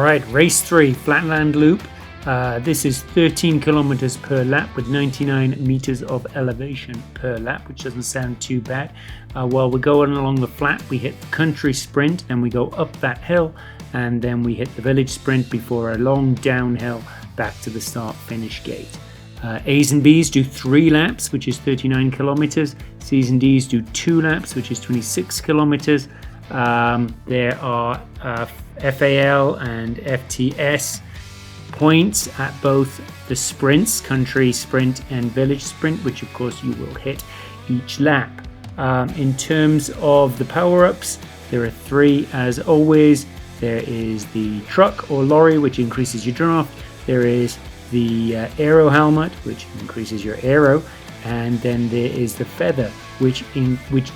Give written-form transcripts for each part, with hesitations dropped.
Alright, race 3, Flatland Loop. This is 13 kilometers per lap with 99 meters of elevation per lap, which doesn't sound too bad. While we're going along the flat, we hit the country sprint, and we go up that hill, and then we hit the village sprint before a long downhill back to the start-finish gate. A's and B's do 3 laps, which is 39 kilometers. C's and D's do 2 laps, which is 26 kilometers. There are FAL and FTS points at both the sprints, country sprint and village sprint, which of course you will hit each lap. In terms of the power-ups, there are 3 as always. There is the truck or lorry, which increases your draft. There is the aero helmet, which increases your aero, and then there is the feather, which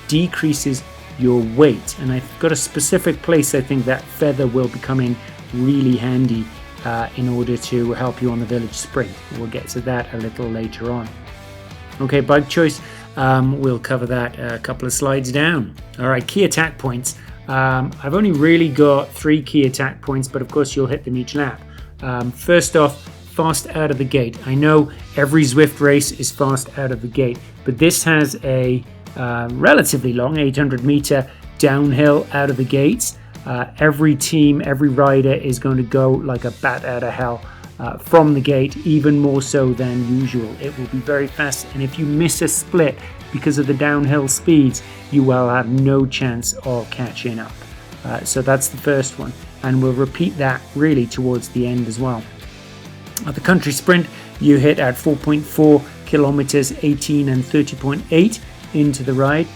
decreases your weight. And I've got a specific place I think that feather will be coming really handy in order to help you on the village sprint. We'll get to that a little later on. Okay, bike choice, we'll cover that a couple of slides down. All right, key attack points. I've only really got 3 key attack points, but of course you'll hit them each lap. First off, fast out of the gate. I know every Zwift race is fast out of the gate, but this has a relatively long 800 meter downhill out of the gates. Every team, every rider is going to go like a bat out of hell from the gate, even more so than usual. It will be very fast, and if you miss a split because of the downhill speeds, you will have no chance of catching up. So that's the first one, and we'll repeat that really towards the end as well. At the country sprint, you hit at 4.4 kilometers, 18 and 30.8 into the ride.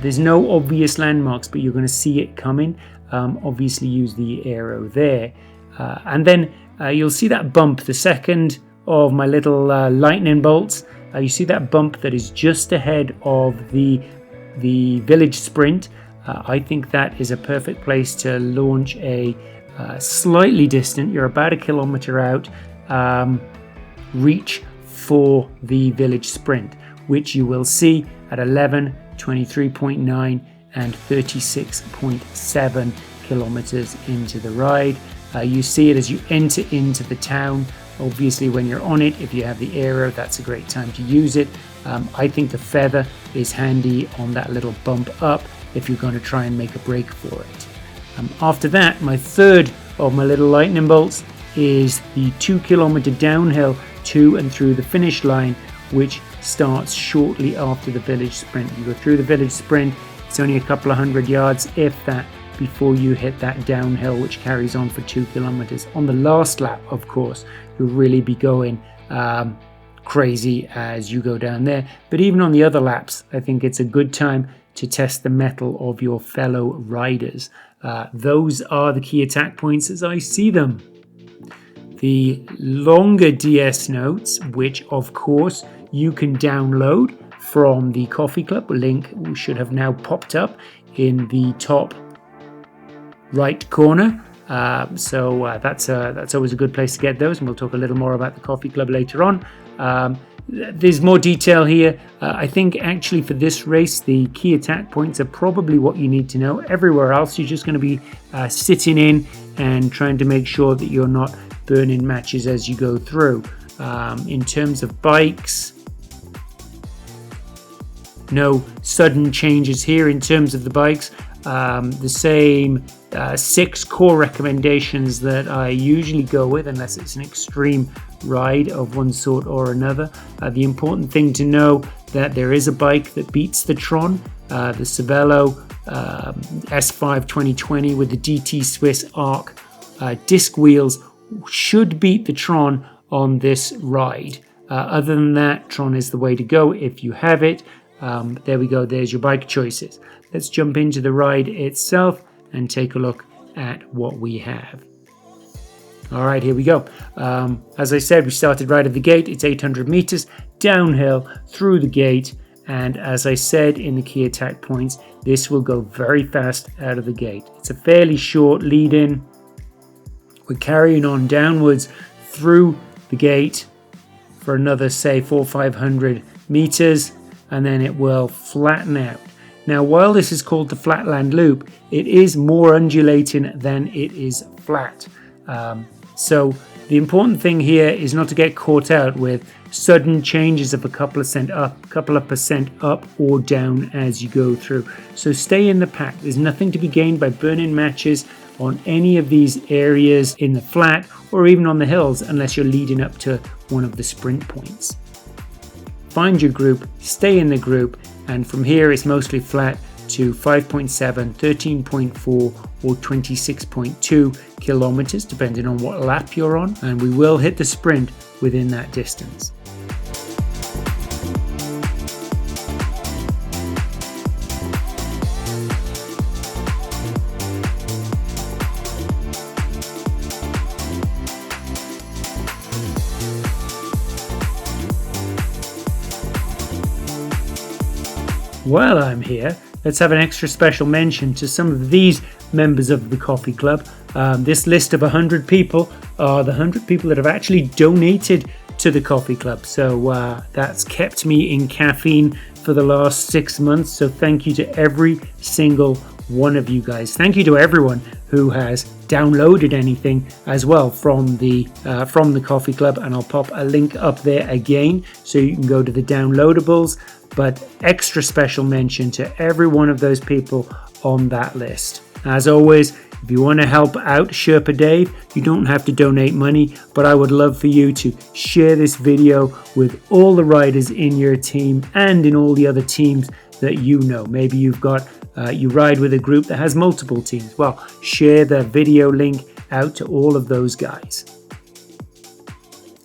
There's no obvious landmarks, but you're going to see it coming. Obviously use the arrow there. And then you'll see that bump, the second of my little lightning bolts. You see that bump that is just ahead of the village sprint. I think that is a perfect place to launch a slightly distant, you're about 1 kilometer out, reach for the village sprint, which you will see at 11, 23.9 and 36.7 kilometers into the ride. You see it as you enter into the town. Obviously when you're on it, if you have the aero, that's a great time to use it. I think the feather is handy on that little bump up if you're going to try and make a break for it. After that, my third of my little lightning bolts is the 2 kilometer downhill to and through the finish line, which starts shortly after the village sprint. You go through the village sprint, it's only a couple of 100 yards, if that, before you hit that downhill, which carries on for 2 kilometers. On the last lap, of course, you'll really be going crazy as you go down there. But even on the other laps, I think it's a good time to test the mettle of your fellow riders. Those are the key attack points as I see them. The longer DS notes, which of course you can download from the Coffee Club, link should have now popped up in the top right corner. So that's always a good place to get those, and we'll talk a little more about the Coffee Club later on. There's more detail here. I think actually for this race, the key attack points are probably what you need to know. Everywhere else, you're just going to be sitting in and trying to make sure that you're not burning matches as you go through. In terms of bikes, no sudden changes here in terms of the bikes. The same 6 core recommendations that I usually go with, unless it's an extreme ride of one sort or another. The important thing to know that there is a bike that beats the Tron, the Cervelo S5 2020 with the DT Swiss Arc disc wheels should beat the Tron on this ride. Other than that, Tron is the way to go if you have it. There we go, there's your bike choices. Let's jump into the ride itself and take a look at what we have. All right, here we go. As I said, we started right at the gate. It's 800 meters downhill through the gate. And as I said in the key attack points, this will go very fast out of the gate. It's a fairly short lead in. We're carrying on downwards through the gate for another, say, 400-500 meters, and then it will flatten out. Now, while this is called the Flatland Loop, it is more undulating than it is flat. So the important thing here is not to get caught out with sudden changes of a couple of percent up or down as you go through. So stay in the pack. There's nothing to be gained by burning matches on any of these areas in the flat or even on the hills unless you're leading up to one of the sprint points. Find your group, stay in the group, and from here it's mostly flat to 5.7, 13.4 or 26.2 kilometers depending on what lap you're on, and we will hit the sprint within that distance. While I'm here, let's have an extra special mention to some of these members of the coffee club. This list of 100 people are the 100 people that have actually donated to the coffee club. So that's kept me in caffeine for the last 6 months. So thank you to every single one of you guys. Thank you to everyone who has downloaded anything as well from the coffee club, and I'll pop a link up there again so you can go to the downloadables. But extra special mention to every one of those people on that list. As always, if you want to help out Sherpa Dave, you don't have to donate money, but I would love for you to share this video with all the riders in your team and in all the other teams that you know. Maybe you've got you ride with a group that has multiple teams. Well, share the video link out to all of those guys.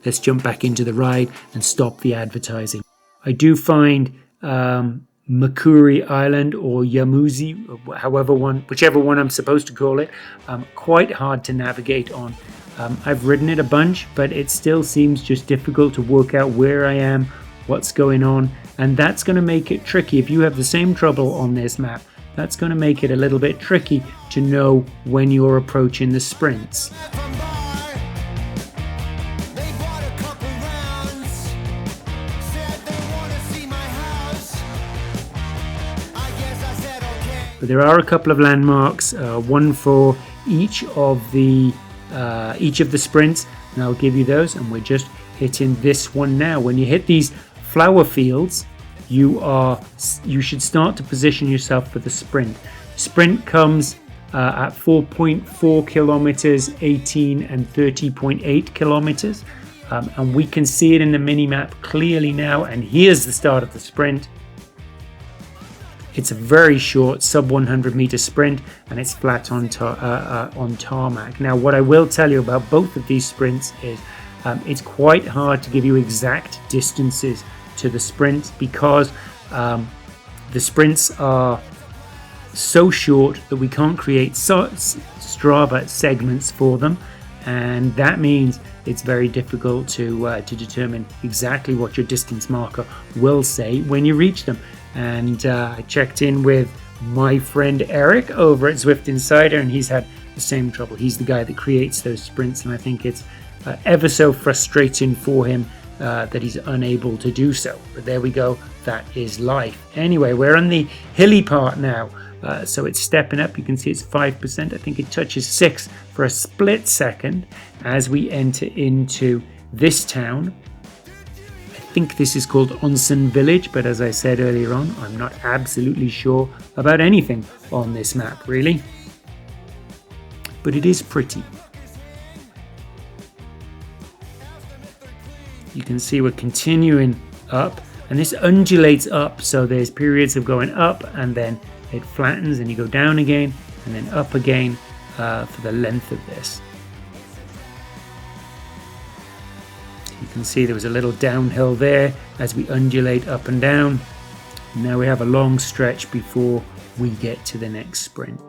Let's jump back into the ride and stop the advertising. I do find Makuri Island or Yamuzi, whichever one I'm supposed to call it, quite hard to navigate on. I've ridden it a bunch, but it still seems just difficult to work out where I am, what's going on, and that's going to make it tricky. If you have the same trouble on this map, that's going to make it a little bit tricky to know when you're approaching the sprints. But there are a couple of landmarks, one for each of the sprints, and I'll give you those. And we're just hitting this one now. When you hit these flower fields, you should start to position yourself for the sprint. Sprint comes at 4.4 kilometers, 18 and 30.8 kilometers, and we can see it in the mini map clearly now. And here's the start of the sprint. It's a very short sub 100 meter sprint, and it's flat on tarmac. Now, what I will tell you about both of these sprints is it's quite hard to give you exact distances to the sprint because the sprints are so short that we can't create Strava segments for them, and that means it's very difficult to determine exactly what your distance marker will say when you reach them. And I checked in with my friend Eric over at Zwift Insider, and he's had the same trouble. He's the guy that creates those sprints, and I think it's ever so frustrating for him that he's unable to do so. But there we go, that is life. Anyway, we're on the hilly part now, so it's stepping up. You can see it's 5%. I think it touches 6 for a split second as we enter into this town. I think this is called Onsen Village, but as I said earlier on, I'm not absolutely sure about anything on this map, really. But it is pretty. You can see we're continuing up, and this undulates up, so there's periods of going up, and then it flattens, and you go down again, and then up again for the length of this. You can see there was a little downhill there as we undulate up and down. Now we have a long stretch before we get to the next sprint.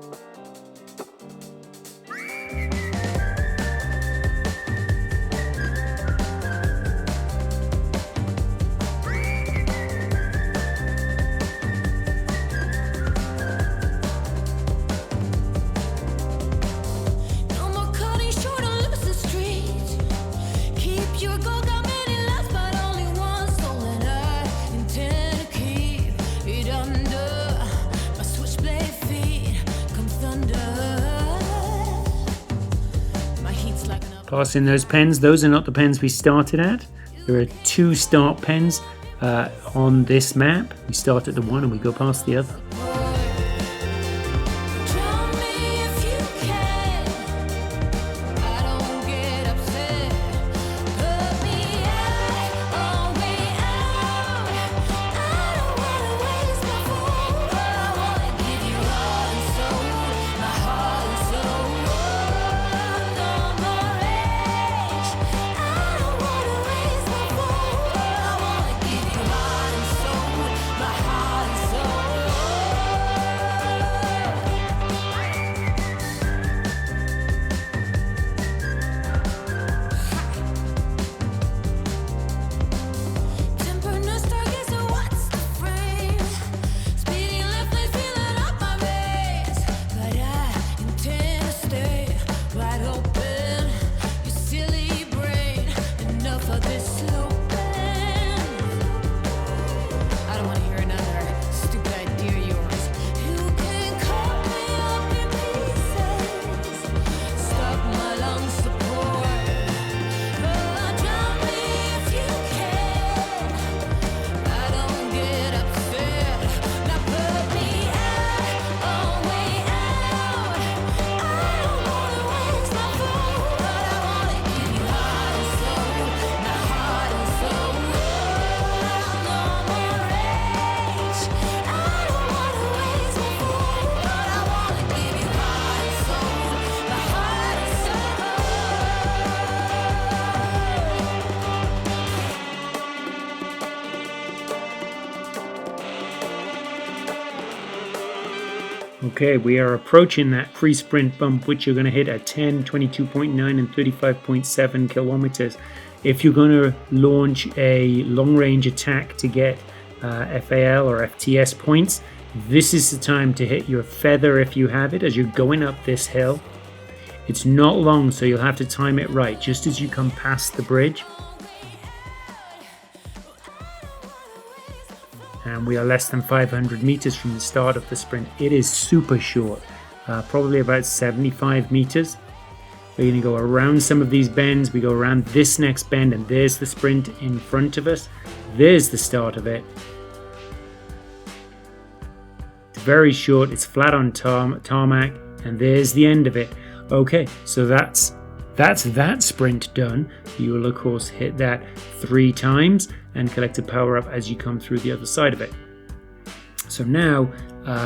Passing those pens. Those are not the pens we started at. There are 2 start pens on this map. We start at the one and we go past the other. Okay, we are approaching that pre-sprint bump, which you're going to hit at 10, 22.9 and 35.7 kilometers. If you're going to launch a long-range attack to get FAL or FTS points, this is the time to hit your feather if you have it as you're going up this hill. It's not long, so you'll have to time it right just as you come past the bridge. And we are less than 500 meters from the start of the sprint. It is super short, probably about 75 meters. We're going to go around some of these bends. We go around this next bend, and there's the sprint in front of us. There's the start of it. It's very short. It's flat on tarmac, and there's the end of it. Okay, so that's that sprint done. You will of course hit that 3 times and collect a power up as you come through the other side of it. So now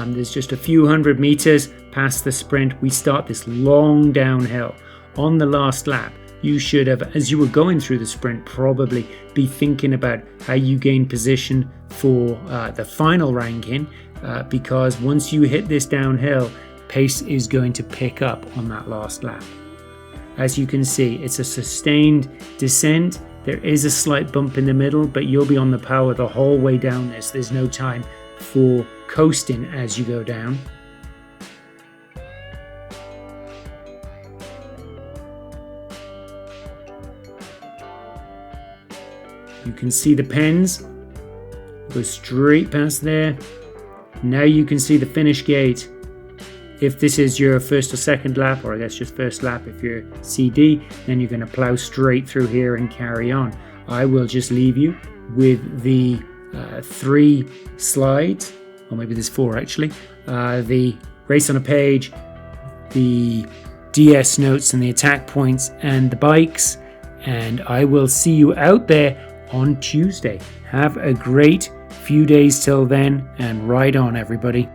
there's just a few hundred meters past the sprint. We start this long downhill. On the last lap, you should have, as you were going through the sprint, probably be thinking about how you gain position for the final ranking, because once you hit this downhill, pace is going to pick up on that last lap. As you can see, it's a sustained descent. There is a slight bump in the middle, but you'll be on the power the whole way down this. There's no time for coasting as you go down. You can see the pens go straight past there. Now you can see the finish gate. If this is your first or second lap, or I guess just first lap if you're CD, then you're going to plow straight through here and carry on. I will just leave you with the 3 slides, or maybe there's 4 actually. The race on a page, the DS notes and the attack points and the bikes. And I will see you out there on Tuesday. Have a great few days till then, and ride on everybody.